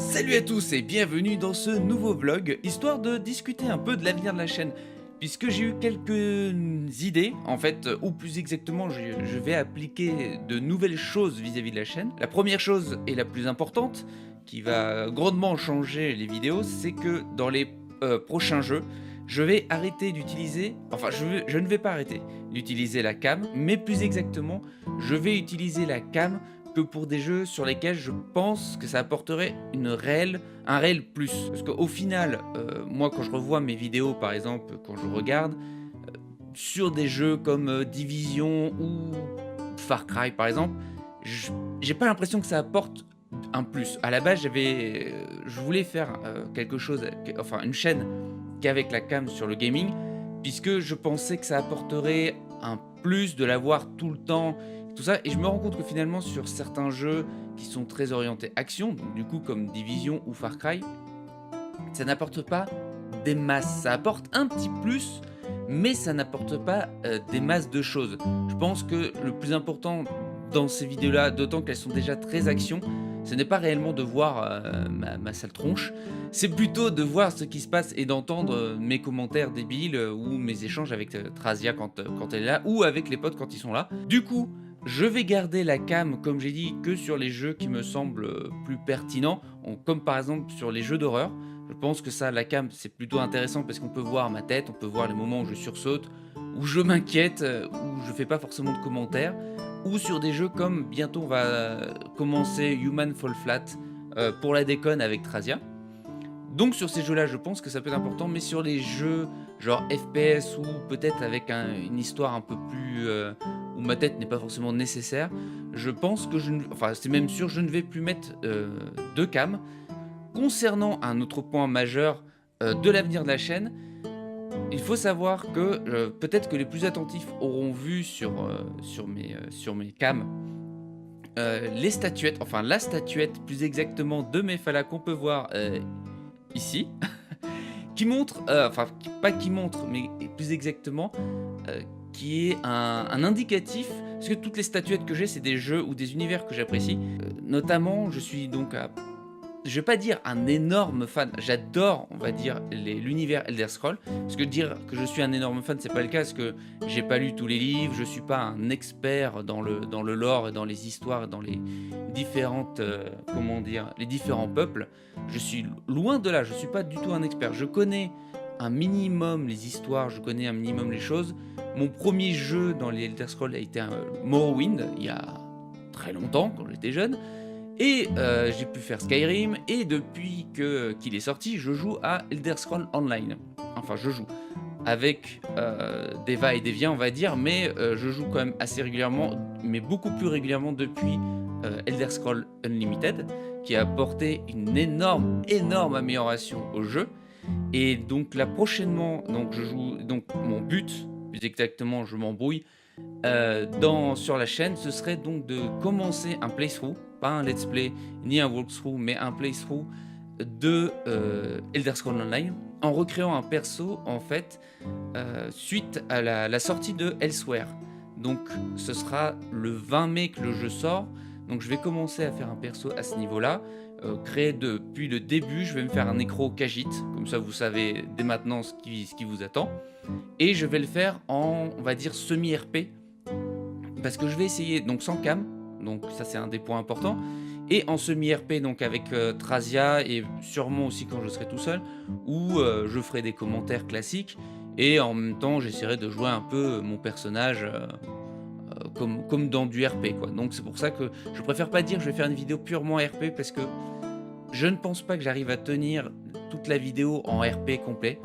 Salut à tous et bienvenue dans ce nouveau vlog, histoire de discuter un peu de l'avenir de la chaîne. Puisque j'ai eu quelques idées, en fait, ou plus exactement, je vais appliquer de nouvelles choses vis-à-vis de la chaîne. La première chose et la plus importante, qui va grandement changer les vidéos, c'est que dans les prochains jeux, je vais arrêter d'utiliser, enfin je ne vais pas arrêter d'utiliser la cam, mais plus exactement, je vais utiliser la cam que pour des jeux sur lesquels je pense que ça apporterait un réel plus. Parce qu'au final, moi quand je revois mes vidéos par exemple, quand je regarde, sur des jeux comme Division ou Far Cry par exemple, j j'ai pas l'impression que ça apporte un plus. À la base je voulais faire, quelque chose, enfin une chaîne qu'avec la cam sur le gaming, puisque je pensais que ça apporterait un plus de l'avoir tout le temps, tout ça. Et je me rends compte que finalement, sur certains jeux qui sont très orientés action, donc du coup comme Division ou Far Cry, ça n'apporte pas des masses. Ça apporte un petit plus, mais ça n'apporte pas des masses de choses. Je pense que le plus important dans ces vidéos-là, d'autant qu'elles sont déjà très action, ce n'est pas réellement de voir ma sale tronche, c'est plutôt de voir ce qui se passe et d'entendre mes commentaires débiles ou mes échanges avec Trazia quand elle est là, ou avec les potes quand ils sont là. Du coup, je vais garder la cam, comme j'ai dit, que sur les jeux qui me semblent plus pertinents, comme par exemple sur les jeux d'horreur. Je pense que ça, la cam, c'est plutôt intéressant parce qu'on peut voir ma tête, on peut voir les moments où je sursaute, où je m'inquiète, où je fais pas forcément de commentaires, ou sur des jeux comme bientôt on va commencer Human Fall Flat pour la déconne avec Trazia. Donc sur ces jeux-là, je pense que ça peut être important, mais sur les jeux genre FPS ou peut-être avec une histoire un peu plus où ma tête n'est pas forcément nécessaire, je pense que enfin c'est même sûr, je ne vais plus mettre de cam. Concernant un autre point majeur de l'avenir de la chaîne, il faut savoir que peut-être que les plus attentifs auront vu sur mes cams les statuettes, enfin la statuette plus exactement de Mephala qu'on peut voir ici, qui montre, enfin pas qui montre, mais plus exactement, euh, qui est un indicatif, parce que toutes les statuettes que j'ai, c'est des jeux ou des univers que j'apprécie. Notamment, je suis donc je vais pas dire un énorme fan, j'adore, on va dire, l'univers Elder Scrolls, parce que dire que je suis un énorme fan, c'est pas le cas, parce que j'ai pas lu tous les livres, je suis pas un expert dans le lore et dans les histoires, dans les différentes, comment dire, les différents peuples. Je suis loin de là, je suis pas du tout un expert. Je connais un minimum les histoires, je connais un minimum les choses. Mon premier jeu dans les Elder Scrolls a été un Morrowind, il y a très longtemps, quand j'étais jeune. Et j'ai pu faire Skyrim, et depuis qu'il est sorti, je joue à Elder Scrolls Online. Enfin, je joue avec des va et des vient, on va dire, mais je joue quand même assez régulièrement, mais beaucoup plus régulièrement depuis Elder Scrolls Unlimited, qui a apporté une énorme amélioration au jeu. Et donc là prochainement, donc je joue, donc mon but, plus exactement, je m'embrouille, sur la chaîne, ce serait donc de commencer un playthrough, pas un let's play ni un walkthrough, mais un playthrough de Elder Scrolls Online, en recréant un perso en fait suite à la sortie de Elsewhere. Donc ce sera le 20 mai que le jeu sort, donc je vais commencer à faire un perso à ce niveau-là, créé depuis le début. Je vais me faire un nécro Khajiit, comme ça vous savez dès maintenant ce qui vous attend. Et je vais le faire en, on va dire, semi-RP, parce que je vais essayer, donc sans cam, donc ça c'est un des points importants, et en semi-RP, donc avec Trazia, et sûrement aussi quand je serai tout seul, où je ferai des commentaires classiques, et en même temps j'essaierai de jouer un peu mon personnage comme dans du RP, quoi. Donc c'est pour ça que je préfère pas dire que je vais faire une vidéo purement RP, parce que je ne pense pas que j'arrive à tenir toute la vidéo en RP complet.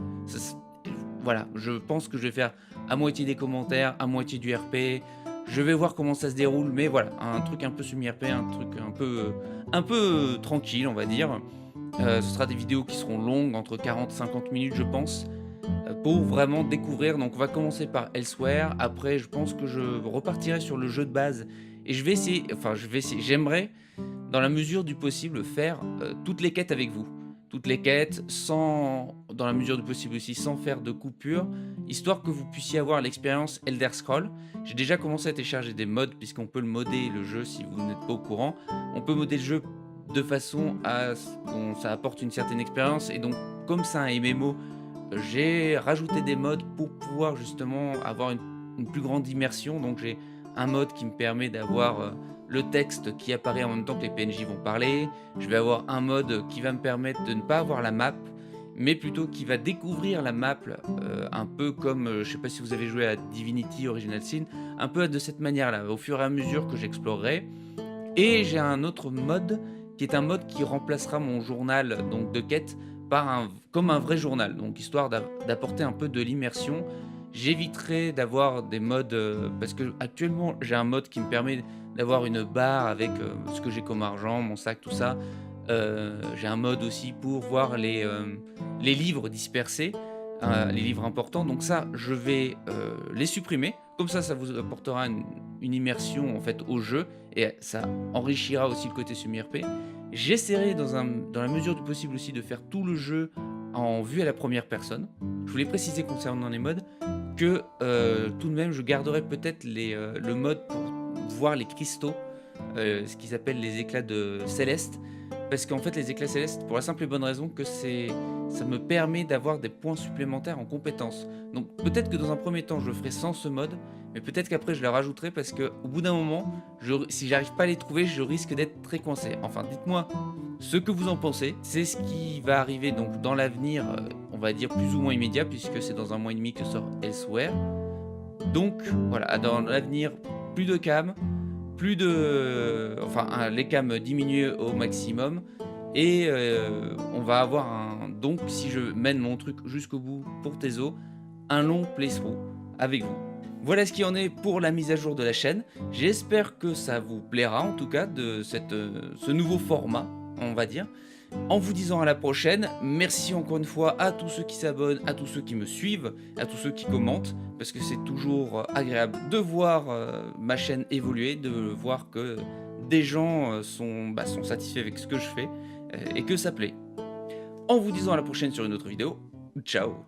Voilà, je pense que je vais faire à moitié des commentaires, à moitié du RP. Je vais voir comment ça se déroule, mais voilà, un truc un peu semi-RP, un truc un peu tranquille, on va dire. Ce sera des vidéos qui seront longues, entre 40 et 50 minutes, je pense, pour vraiment découvrir. Donc, on va commencer par Elsewhere. Après, je pense que je repartirai sur le jeu de base. Et je vais essayer, enfin, j'aimerais, dans la mesure du possible, faire toutes les quêtes avec vous. Toutes les quêtes, dans la mesure du possible aussi, sans faire de coupure, histoire que vous puissiez avoir l'expérience Elder Scroll. J'ai déjà commencé à télécharger des mods, puisqu'on peut le modder le jeu si vous n'êtes pas au courant. On peut modder le jeu de façon à ce qu'on ça apporte une certaine expérience et donc comme c'est un MMO, j'ai rajouté des modes pour pouvoir justement avoir une plus grande immersion. Donc j'ai un mode qui me permet d'avoir, le texte qui apparaît en même temps que les PNJ vont parler. Je vais avoir un mode qui va me permettre de ne pas avoir la map, mais plutôt qui va découvrir la map, un peu comme, je sais pas si vous avez joué à Divinity Original Sin, un peu de cette manière-là, au fur et à mesure que j'explorerai. Et j'ai un autre mode, qui est un mode qui remplacera mon journal donc de quête par un vrai journal, donc histoire d'apporter un peu de l'immersion. J'éviterai d'avoir des modes, parce qu'actuellement j'ai un mode qui me permet d'avoir une barre avec, ce que j'ai comme argent, mon sac, tout ça. J'ai un mode aussi pour voir les livres dispersés, les livres importants, donc ça je vais, les supprimer. Comme ça vous apportera une immersion en fait au jeu et ça enrichira aussi le côté semi-RP. J'essaierai dans la mesure du possible aussi de faire tout le jeu en vue à la première personne. Je voulais préciser concernant les modes que, tout de même je garderai peut-être le mode pour voir les cristaux, ce qu'ils appellent les éclats de céleste. Parce qu'en fait les éclats célestes, pour la simple et bonne raison que ça me permet d'avoir des points supplémentaires en compétences. Donc peut-être que dans un premier temps je le ferai sans ce mode, mais peut-être qu'après je le rajouterai parce qu'au bout d'un moment, si j'arrive pas à les trouver, je risque d'être très coincé. Enfin, dites-moi ce que vous en pensez. C'est ce qui va arriver donc dans l'avenir, on va dire plus ou moins immédiat, puisque c'est dans un mois et demi que sort Elsewhere. Donc voilà, dans l'avenir, plus de cam, plus de... Enfin, les cams diminuées au maximum. Et on va avoir donc, si je mène mon truc jusqu'au bout pour Tezo, un long playthrough avec vous. Voilà ce qui en est pour la mise à jour de la chaîne. J'espère que ça vous plaira, en tout cas, de ce nouveau format, on va dire. En vous disant à la prochaine, merci encore une fois à tous ceux qui s'abonnent, à tous ceux qui me suivent, à tous ceux qui commentent, parce que c'est toujours agréable de voir ma chaîne évoluer, de voir que des gens sont satisfaits avec ce que je fais et que ça plaît. En vous disant à la prochaine sur une autre vidéo, ciao!